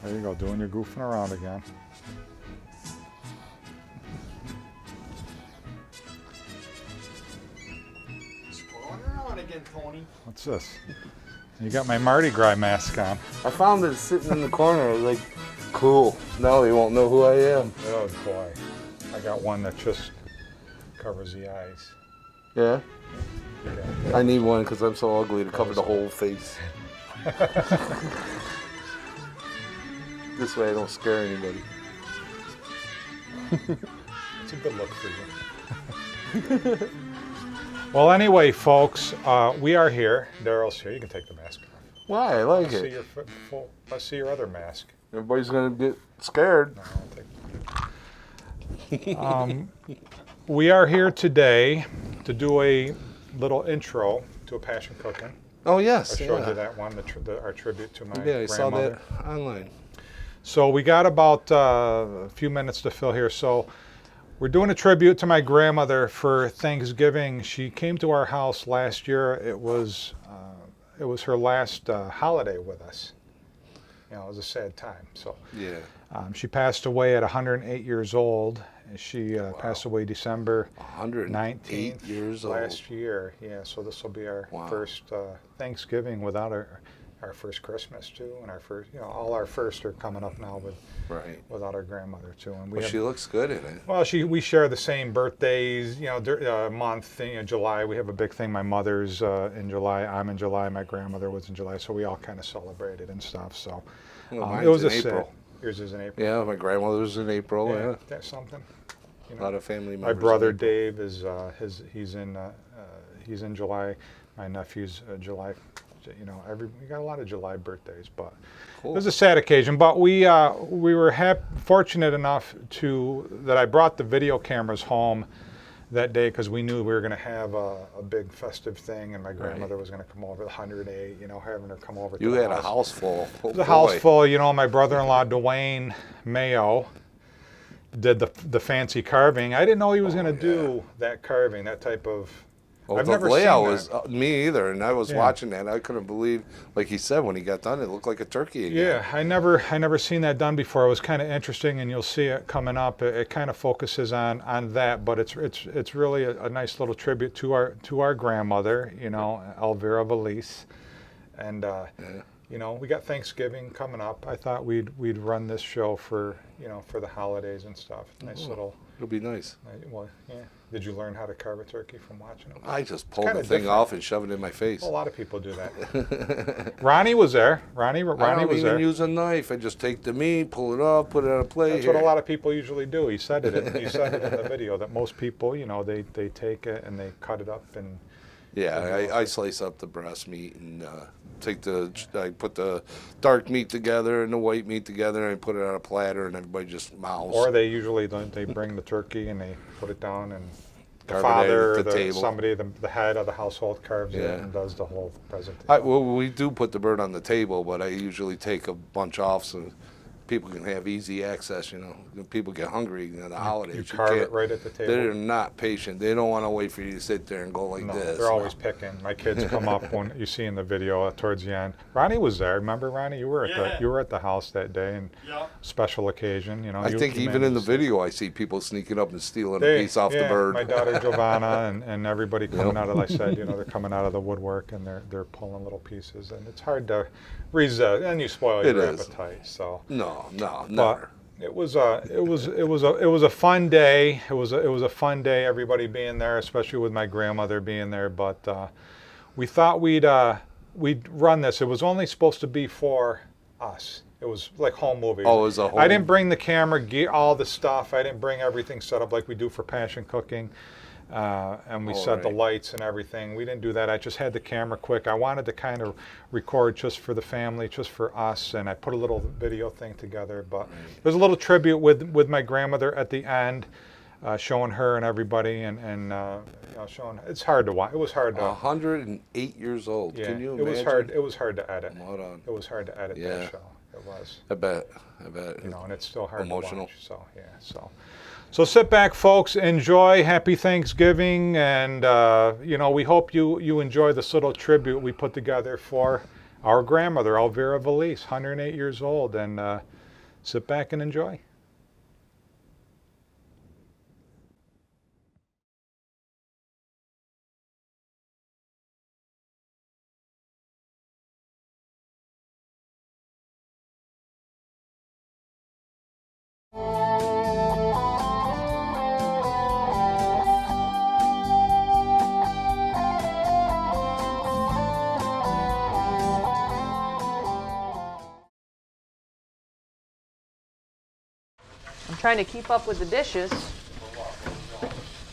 There you go, doing your goofing around again. Scrolling around again, Tony. What's this? You got my Mardi Gras mask on. I found it sitting in the corner, like, cool. Now he won't know who I am. Oh boy. I got one that just covers the eyes. Yeah? Yeah. I need one because I'm so ugly to cover the whole face. This way I don't scare anybody. It's a good look for you. Well, anyway, folks, we are here. Daryl's here. You can take the mask off. Why? I like Let's see it. your let's see your other mask. Everybody's going to get scared. No, I'll take we are here today to do a little intro to a passion cooking. Oh, yes. I showed you that one, our tribute to my Yeah, I saw grandmother. that online. So we got about a few minutes to fill here. So we're doing a tribute to my grandmother for Thanksgiving. She came to our house last year. It was her last holiday with us. You know, it was a sad time. So Yeah. she passed away at 108 years old. She passed away December 108 years old. last year. Yeah, so this will be our first Thanksgiving without our first Christmas too, and our first, you know, all our firsts are coming up now without our grandmother too. And Well, she looks good in it. well, we share the same birthdays, you know, month, you know, July. We have a big thing. My mother's in July. I'm in July. My grandmother was in July, so we all kind of celebrated and stuff. So Well, it was mine's a in sad. April. Yours is in April. Yeah, my grandmother's in April. Yeah. That's something. You A know, lot of family members. my brother in April. Dave is he's in July. My nephew's July. You know, we got a lot of July birthdays, but Cool. it was a sad occasion. But we were fortunate enough that I brought the video cameras home that day because we knew we were going to have a big festive thing, and my grandmother was going to come over, 108. You know, having her come over. You to the had a house. house full. Oh, It was a house boy. full. You know, my brother-in-law Dwayne Mayo did the fancy carving. I didn't know he was going to do that carving, that type of. Well, I've the never layout seen was that. me either, and I was Yeah. watching that. I couldn't believe, like he said, when he got done, it looked like a turkey again. Yeah, I never seen that done before. It was kind of interesting, and you'll see it coming up. It kind of focuses on that, but it's really a nice little tribute to our grandmother, you know, Elvira Vallese, and you know, we got Thanksgiving coming up. I thought we'd run this show for the holidays and stuff. Nice little. It'll be nice. Well, yeah. Did you learn how to carve a turkey from watching it? I just pulled kinda the thing different. off and shoved it in my face. A lot of people do that. Ronnie was there. Ronnie I was don't even there. use a knife. I just take the meat, pull it off, put it on a plate. That's what a lot of people usually do. He said it in the video that most people, you know, they take it and they cut it up and. Yeah, I slice up the breast meat and I put the dark meat together and the white meat together and I put it on a platter and everybody just mouths. Or they usually they bring the turkey and they put it down and the Carve it father, at the table. somebody, the head of the household carves Yeah. it and does the whole presentation. Well, we do put the bird on the table, but I usually take a bunch off so people can have easy access. You know, when people get hungry in the holidays. You carve it right at the table. They're not patient. They don't want to wait for you to sit there and go like No, this. they're always picking. My kids come up when you see in the video towards the end. Ronnie was there. Remember, Ronnie? You were at the house that day and special occasion. You know. I think even in the video, I see people sneaking up and stealing a piece off the bird. My daughter Giovanna and everybody coming out of, like I said, you know, they're coming out of the woodwork and they're pulling little pieces, and it's hard to resist, and you spoil your appetite. So No, but never. it was a fun day. It was a fun day. Everybody being there, especially with my grandmother being there. But we thought we'd run this. It was only supposed to be for us. It was like home movies. Oh, it was a home. I didn't bring the camera gear, all the stuff. I didn't bring everything set up like we do for passion cooking. And we set the lights and everything. We didn't do that. I just had the camera quick. I wanted to kind of record just for the family, just for us, and I put a little video thing together. But there's a little tribute with my grandmother at the end, showing her and everybody, and you know, showing. It's hard to watch. It was hard to. 108 years old. Yeah, Can you imagine? It was hard to edit. Hold on. It was hard to edit that show. It was. I bet. You know, and it's still hard Emotional. to watch. So yeah, so sit back, folks. Enjoy. Happy Thanksgiving, and you know, we hope you enjoy this little tribute we put together for our grandmother, Elvira Vallese, 108 years old, and sit back and enjoy. I'm trying to keep up with the dishes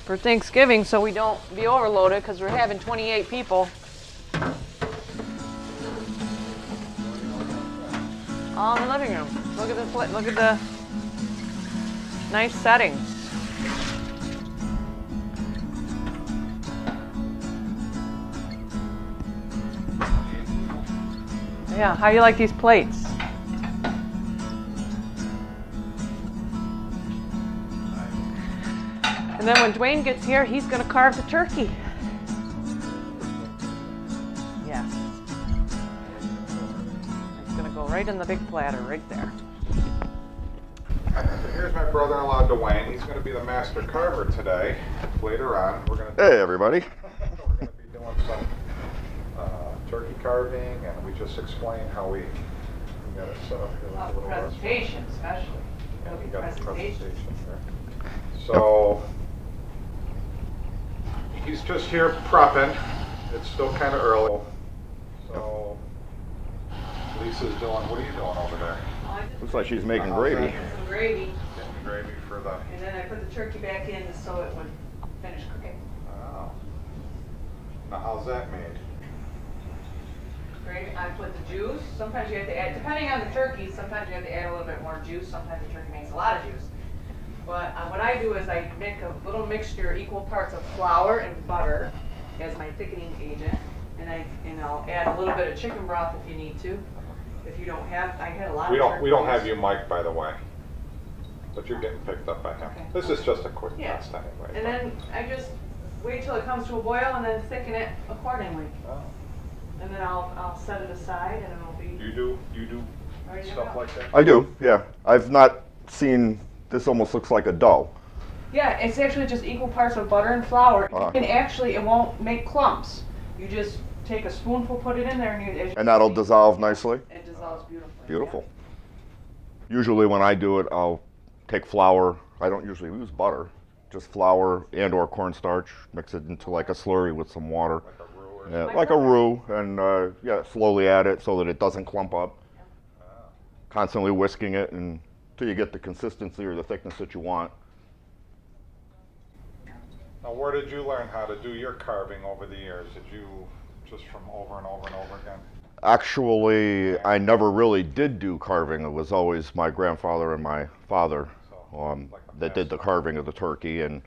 for Thanksgiving so we don't be overloaded because we're having 28 people. All in the living room. Look at this. Look at the nice setting. Yeah, how do you like these plates? And then when Dwayne gets here, he's going to carve the turkey. Yeah. It's going to go right in the big platter right there. Here's my brother-in-law, Dwayne. He's going to be the master carver today. Later on, we're going to Hey, everybody. we're going to be doing some turkey carving, and we just explained how we got it set up here. A little presentation, especially. It'll be We got the presentation. presentation there. So he's just here prepping. It's still kind of early. So Lisa's doing. What are you doing over there? Looks like she's making How's gravy. that? Some gravy, Getting gravy for the. and then I put the turkey back in so it would finish cooking. Oh. Now how's that made? Gravy, I put the juice. Sometimes you have to add, depending on the turkey, sometimes you have to add a little bit more juice. Sometimes the turkey makes a lot of juice. But what I do is I make a little mixture, equal parts of flour and butter as my thickening agent, and I'll add a little bit of chicken broth if you need to. If you don't have, I had a lot We of don't. We don't turkeys. have you mic'd, by the way. But you're getting picked up by him. Okay. This is just a quick Yeah. test anyway. And then I just wait till it comes to a boil and then thicken it accordingly. Oh. And then I'll set it aside and it'll be You do ready to stuff go. like that? I do, yeah. I've not seen, this almost looks like a dough. Yeah, it's actually just equal parts of butter and flour. Ah. And actually, it won't make clumps. You just take a spoonful, put it in there, and And that'll dissolve nicely. It dissolves beautifully. Beautiful. Usually when I do it, I'll take flour. I don't usually use butter. Just flour and or cornstarch. Mix it into like a slurry with some water. Like a roux or Yeah, My like a brother- roux, and yeah, slowly add it so that it doesn't clump up. Constantly whisking it until you get the consistency or the thickness that you want. Now, where did you learn how to do your carving over the years? Did you just from over and over and over again? Actually, I never really did do carving. It was always my grandfather and my father Like a that did the master. carving of the turkey, and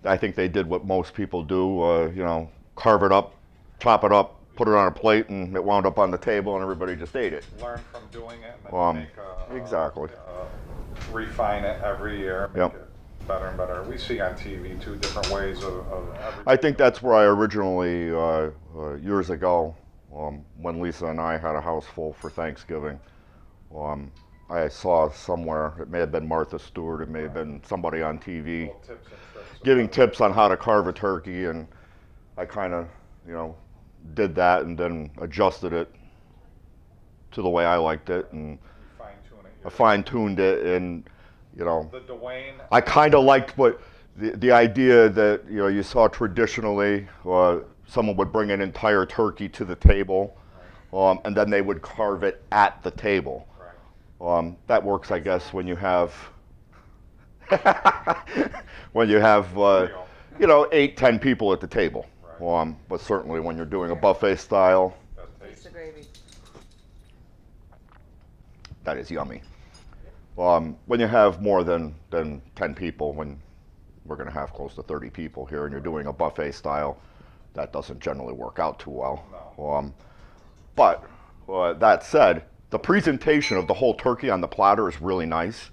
I think they did what most people do. You know, carve it up, chop it up, put it on a plate, and it wound up on the table, and everybody just ate it. Learn from doing it and then make Exactly. refine it every year. Make Yep. it better and better. We see on TV too different ways of everything. I think that's where I originally, years ago, when Lisa and I had a house full for Thanksgiving, I saw somewhere, it may have been Martha Stewart, it may have been somebody on TV, Little tips and tricks. giving tips on how to carve a turkey, and I kind of, did that and then adjusted it to the way I liked it, and Fine tune I it. fine-tuned it, and The Dwayne. I kind of liked what the idea that you saw traditionally, someone would bring an entire turkey to the table, and then they would carve it at the table. Right. That works, I guess, when you have when you have 8-10 people at the table. Right. But certainly when you're doing a buffet style, That Taste tastes. the gravy. that is yummy. When you have more than 10 people, when we're going to have close to 30 people here, and you're doing a buffet style, that doesn't generally work out too well. No. But that said, the presentation of the whole turkey on the platter is really nice.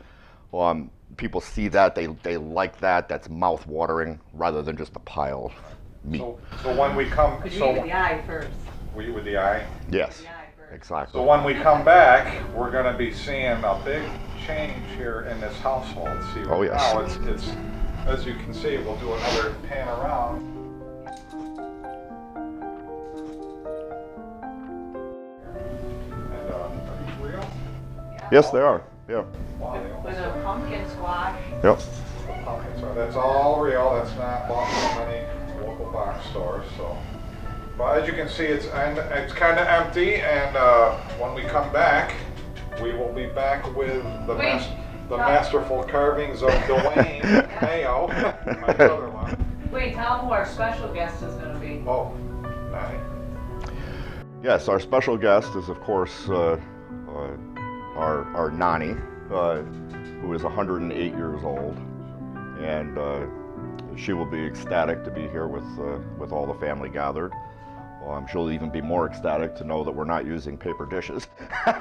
People see that, they like that. That's mouth-watering rather than just a pile of meat. So when we come, Could you so eat with the eye first? we eat with the eye. Yes. The eye first. Exactly. So when we come back, we're going to be seeing a big change here in this household. See, Oh, yes. now it's as you can see, we'll do another pan around. And are these real? Yes, they are. Yeah. Wow, they With almost a pumpkin squash. Yep. Okay, so that's all real. That's not bought from any local box stores. So, but as you can see, it's kind of empty. And when we come back, we will be back with the masterful carvings of Dwayne Mayo, my brother-in-law. Wait, tell them who our special guest is going to be. Oh, Nani. Yes, our special guest is, of course, our Nani, who is 108 years old, and she will be ecstatic to be here with all the family gathered. She'll even be more ecstatic to know that we're not using paper dishes. Can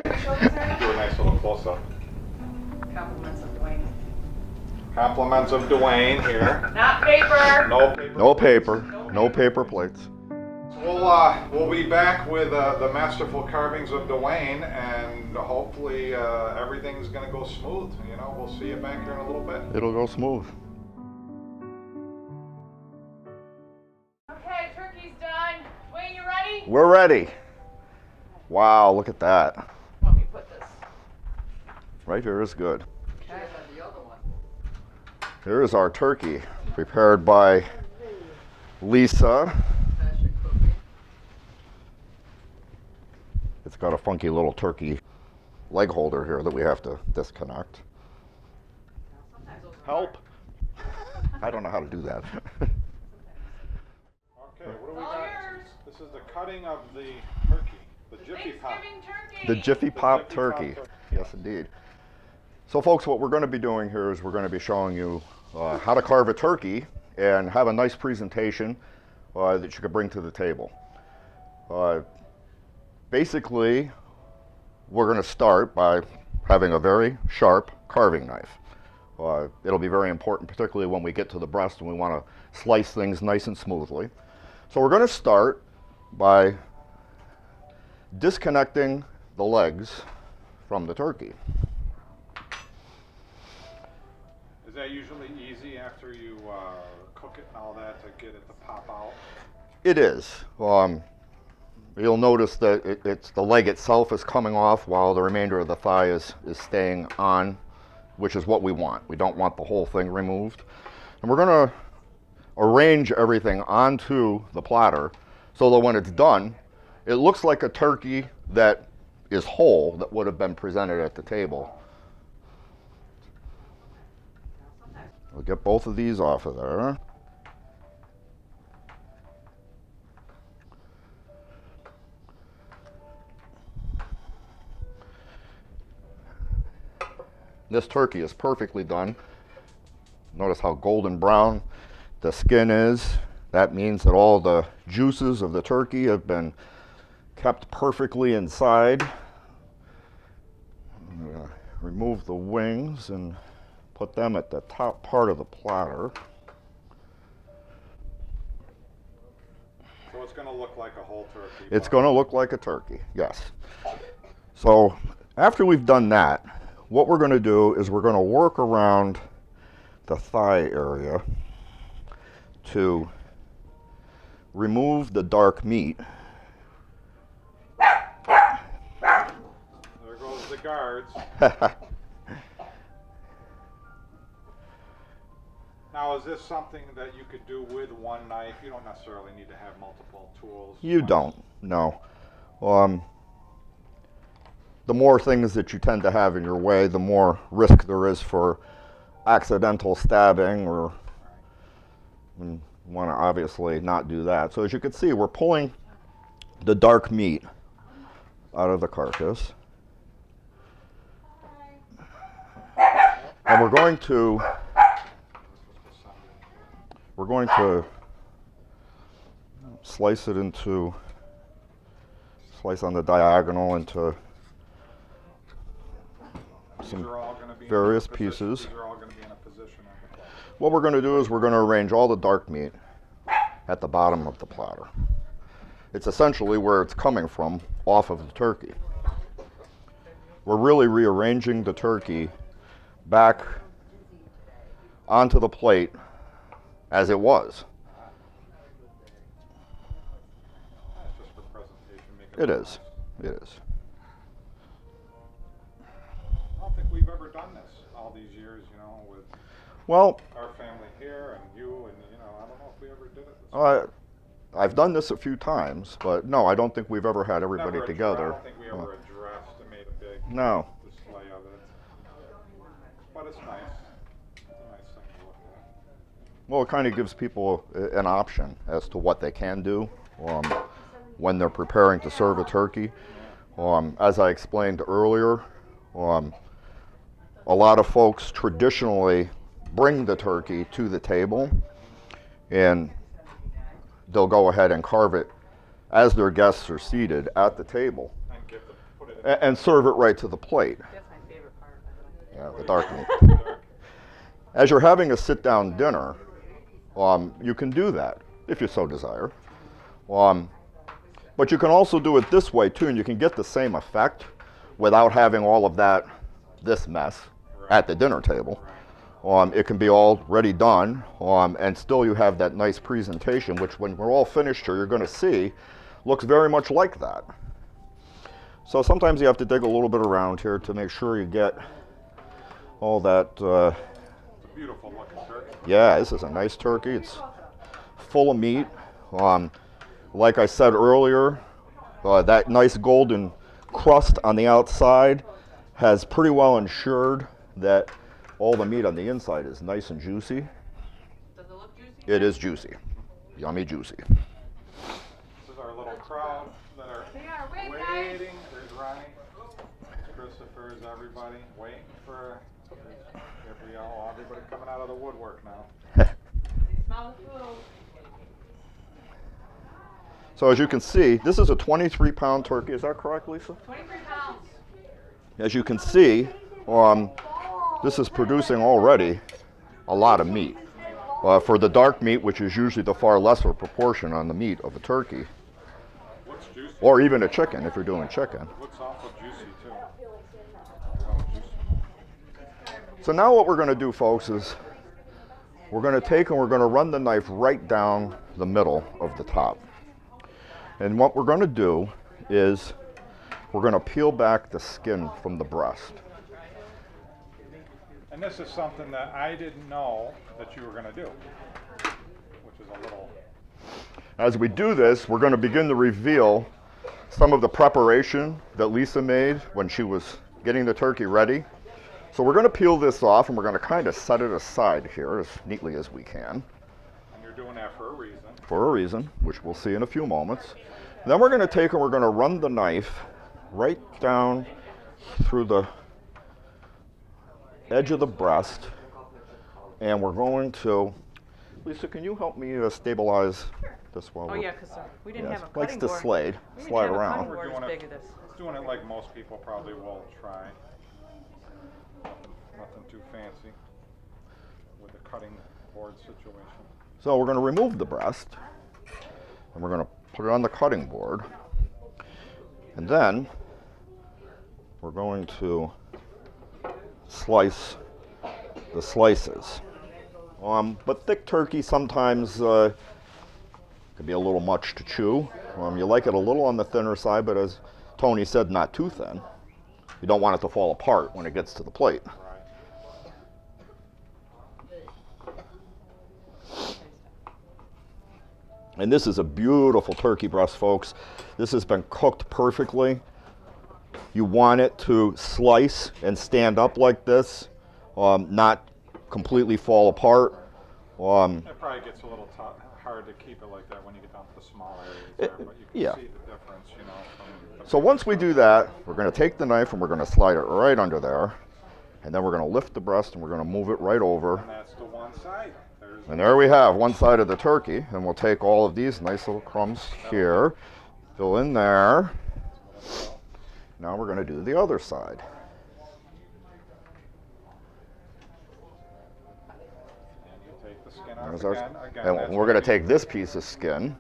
we show this right Do a nice little close-up. Compliments of Dwayne. Compliments of Dwayne here. Not paper. No paper. No paper, no paper plates. We'll be back with the masterful carvings of Dwayne, and hopefully everything's going to go smooth. You know, we'll see you back here in a little bit. It'll go smooth. Okay, turkey's done. Dwayne, you ready? We're ready. Wow, look at that. Let me put this. Right here is good. Okay. Here is our turkey, prepared by Lisa. It's got a funky little turkey leg holder here that we have to disconnect. Help! I don't know how to do that. Okay, what do we All got? yours. This is the cutting of the turkey, the Jiffy Pop. Thanksgiving turkey. The Jiffy Pop Jiffy Pop turkey. turkey. Yes, indeed. So, folks, what we're going to be doing here is we're going to be showing you how to carve a turkey and have a nice presentation that you could bring to the table. Basically, we're going to start by having a very sharp carving knife. It'll be very important, particularly when we get to the breast and we want to slice things nice and smoothly. So we're going to start by disconnecting the legs from the turkey. Is that usually easy after you cook it and all that to get it to pop out? It is. You'll notice that it's the leg itself is coming off while the remainder of the thigh is staying on, which is what we want. We don't want the whole thing removed. And we're going to arrange everything onto the platter so that when it's done, it looks like a turkey that is whole that would have been presented at the table. We'll get both of these off of there. This turkey is perfectly done. Notice how golden brown the skin is. That means that all the juices of the turkey have been kept perfectly inside. I'm going to remove the wings and put them at the top part of the platter. So it's going to look like a whole turkey. It's going to look like a turkey, yes. So after we've done that, what we're going to do is we're going to work around the thigh area to remove the dark meat. There goes the guards. Now, is this something that you could do with one knife? You don't necessarily need to have multiple tools. You don't, no. The more things that you tend to have in your way, the more risk there is for accidental stabbing, or you want to obviously not do that. So as you can see, we're pulling the dark meat out of the carcass. And we're going to slice it into, slice on the diagonal into some various pieces. These are all going to be in a position on the plate. What we're going to do is we're going to arrange all the dark meat at the bottom of the platter. It's essentially where it's coming from, off of the turkey. We're really rearranging the turkey back onto the plate as it was. That's just for presentation. It is. It is. I don't think we've ever done this all these years, you know, with Well, our family here and you, and you know, I don't know if we ever did it this way. I've done this a few times, but no, I don't think we've ever had everybody Never together. I don't think we ever addressed and made a big No. display of it. But it's nice. It's a nice thing to look at. Well, it kind of gives people an option as to what they can do when they're preparing to serve a turkey. As I explained earlier, a lot of folks traditionally bring the turkey to the table, and they'll go ahead and carve it as their guests are seated at the table And put it in and serve it right to the plate. That's my favorite part. Yeah, the dark meat. As you're having a sit-down dinner, you can do that if you so desire. But you can also do it this way too, and you can get the same effect without having all of this mess at the dinner table. It can be already done, and still you have that nice presentation, which when we're all finished here, you're going to see looks very much like that. So sometimes you have to dig a little bit around here to make sure you get all that. It's a beautiful looking turkey. Yeah, this is a nice turkey. It's full of meat. Like I said earlier, that nice golden crust on the outside has pretty well ensured that all the meat on the inside is nice and juicy. Does it look juicy? It is juicy. Yummy juicy. This is our little crowd that are They are waiting. There's Ronnie, Christopher's, everybody waiting for everybody coming out of the woodwork now. They smell the food. So as you can see, this is a 23-pound turkey. Is that correct, Lisa? 23 pounds. As you can see, this is producing already a lot of meat. For the dark meat, which is usually the far lesser proportion on the meat of a turkey, Looks juicy. or even a chicken if you're doing chicken. Looks awful juicy too. Oh, juicy. So now what we're going to do, folks, is we're going to take and we're going to run the knife right down the middle of the top. And what we're going to do is we're going to peel back the skin from the breast. And this is something that I didn't know that you were going to do, which is a little. As we do this, we're going to begin to reveal some of the preparation that Lisa made when she was getting the turkey ready. So we're going to peel this off and we're going to kind of set it aside here as neatly as we can. And you're doing that for a reason. For a reason, which we'll see in a few moments. Then we're going to take and we're going to run the knife right down through the edge of the breast, and we're going to, Lisa, can you help me stabilize this while Oh we're, yeah, because we didn't yes, have a likes cutting to board. slide We didn't slide have a around. cutting board as big as this. Doing it like most people probably will try. Nothing too fancy with the cutting board situation. So we're going to remove the breast, and we're going to put it on the cutting board, and then we're going to slice the slices. But thick turkey sometimes can be a little much to chew. You like it a little on the thinner side, but as Tony said, not too thin. You don't want it to fall apart when it gets to the plate. And this is a beautiful turkey breast, folks. This has been cooked perfectly. You want it to slice and stand up like this, not completely fall apart. It probably gets a little hard to keep it like that when you get down to the small areas there, but you can yeah. see the difference, you know. From the So once we do that, we're going to take the knife and we're going to slide it right under there. And then we're going to lift the breast and we're going to move it right over. and that's the one side. There's And there we have one side of the turkey. And we'll take all of these nice little crumbs here, fill in there. Now we're going to do the other side. and you take the skin off There's our- again. and That's we're what going to we- take this piece of skin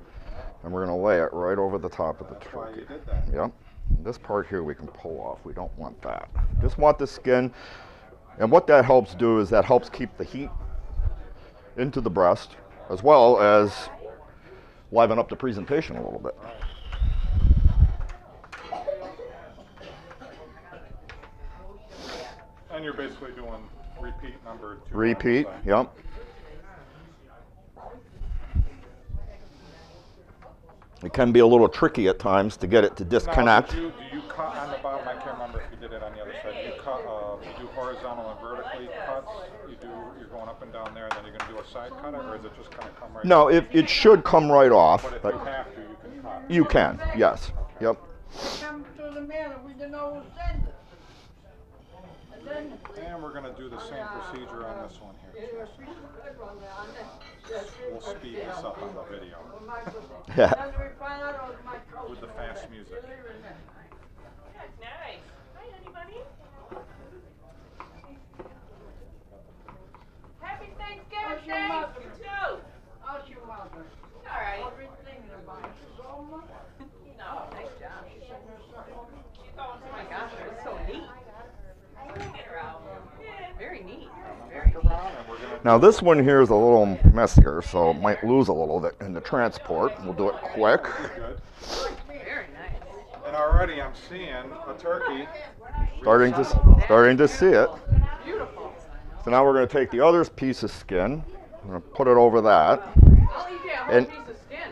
and we're going to lay it right over the top of the That's why turkey. you did that. Yep. This part here we can pull off. We don't want that. Just want the skin. And what that helps do is that helps keep the heat into the breast, as well as liven up the presentation a little bit. And you're basically doing repeat number 2. Repeat, yep. It can be a little tricky at times to get it to disconnect. Now, do you cut on the bottom? I can't remember if you did it on the other side. You cut, you do horizontal and vertically cuts. You're going up and down there, and then you're going to do a side cut, or is it just kind of come right? No, it should come right off. But if you have to, you can cut. You can, yes, yep. Come to the man and we didn't know who sent it. And then And we're going to do the same procedure on this one here. We'll speed this up on the video Yeah. then we find out it was my coat. with the fast music. Nice. Hi, anybody? Happy Thanksgiving How's your Day. mother? You too. How's your mother? All right. I've been thinking about it. So much. No, nice job. She's going. Oh my gosh, that's so neat. Get her out. Very neat. Very neat. And we're going to Now this one here is a little messier, so it might lose a little bit in the transport. We'll do it quick. good. Very nice. And already I'm seeing a turkey. Starting to see it. Beautiful. So now we're going to take the other piece of skin. I'm going to put it over that. I'll eat that whole And- piece of skin.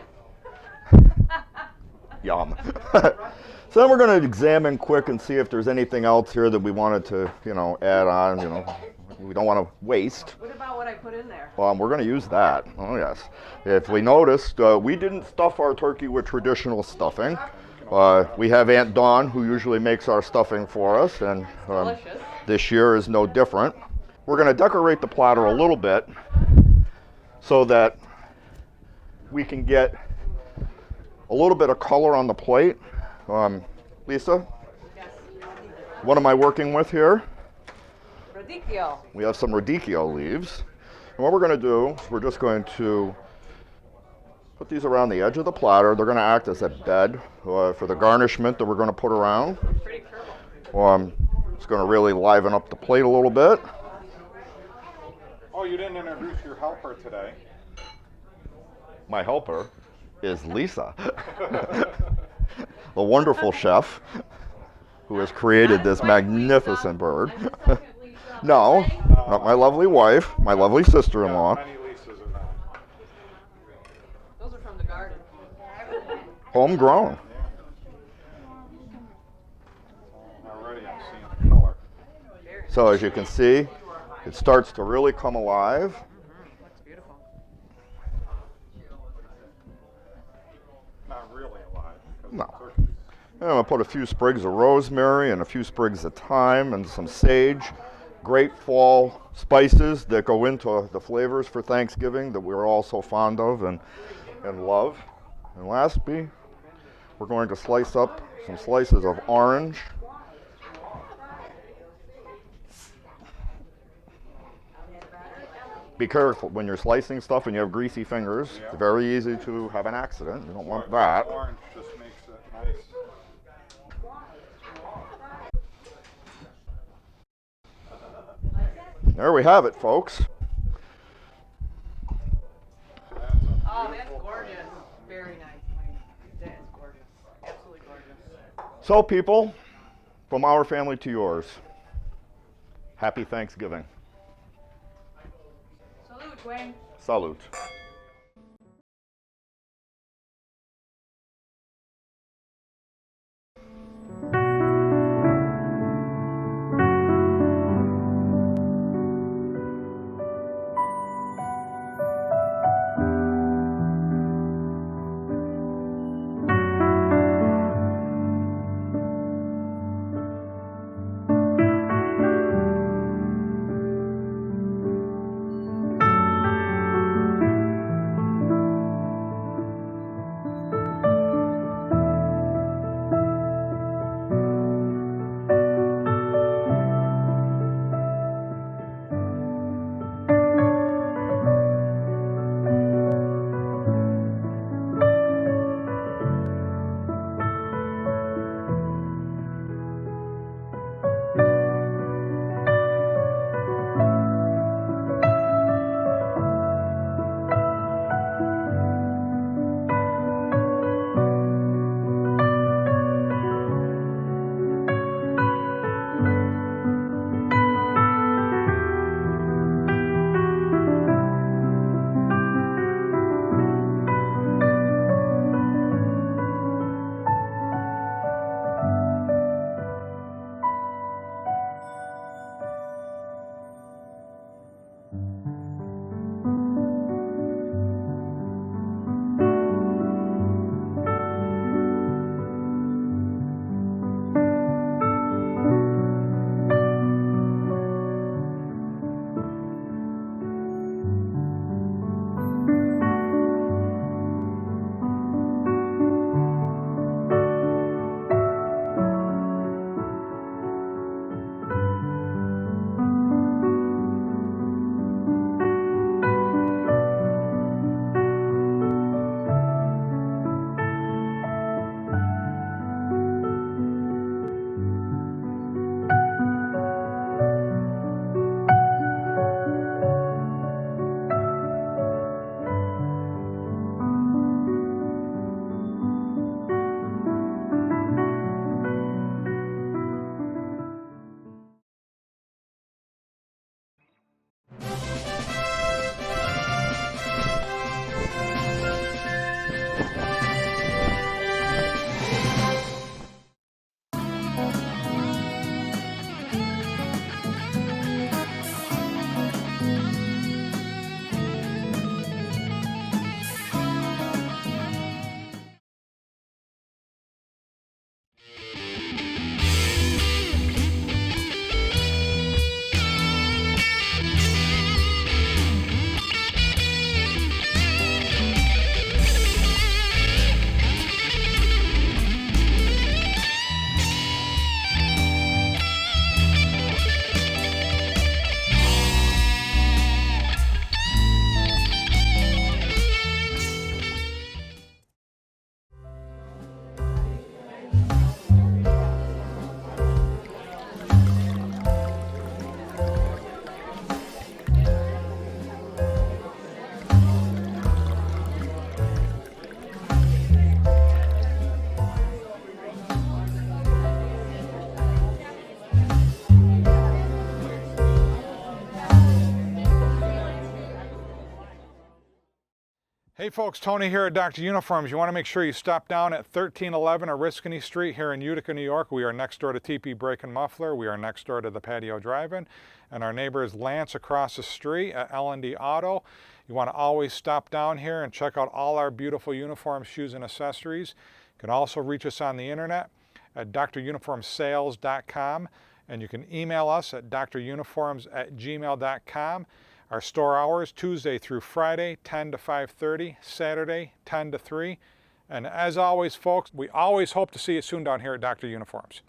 Yum. So then we're going to examine quick and see if there's anything else here that we wanted to, add on. We don't want to waste. What about what I put in there? We're going to use that. Oh yes. If we noticed, we didn't stuff our turkey with traditional stuffing. We have Aunt Dawn, who usually makes our stuffing for us, and Delicious. this year is no different. We're going to decorate the platter a little bit so that we can get a little bit of color on the plate. Lisa, Yes. what am I working with here? Radicchio. We have some radicchio leaves. And what we're going to do is we're just going to put these around the edge of the platter. They're going to act as a bed for the garnishment that we're going to put around. Pretty purple. It's going to really liven up the plate a little bit. Oh, you didn't introduce your helper today. My helper is Lisa, the wonderful chef who has created this magnificent bird. No, not my lovely wife, my lovely sister-in-law. Many Lisas are not. Those are from the garden. Homegrown. Already I'm seeing the color. So as you can see, it starts to really come alive. Looks beautiful. Not really alive. Because No. the turkey's And I'm going to put a few sprigs of rosemary and a few sprigs of thyme and some sage. Great fall spices that go into the flavors for Thanksgiving that we're all so fond of and love. And lastly, we're going to slice up some slices of orange. Be careful when you're slicing stuff and you have greasy fingers. It's very easy to have an accident. You don't want that. orange just makes it nice. There we have it, folks. Oh, that's gorgeous. Very nice. That is gorgeous. Absolutely gorgeous. So, people, from our family to yours, happy Thanksgiving. Salute, Wayne. Salute. Hey folks, Tony here at Dr. Uniforms. You want to make sure you stop down at 1311 Oriskany Street here in Utica, New York. We are next door to TP Brake and Muffler. We are next door to the Patio Drive-In. And our neighbor is Lance across the street at L&D Auto. You want to always stop down here and check out all our beautiful uniforms, shoes, and accessories. You can also reach us on the internet at druniformsales.com. And you can email us at druniforms@gmail.com. Our store hours, Tuesday through Friday, 10 to 5:30, Saturday, 10 to 3. And as always, folks, we always hope to see you soon down here at Dr. Uniforms.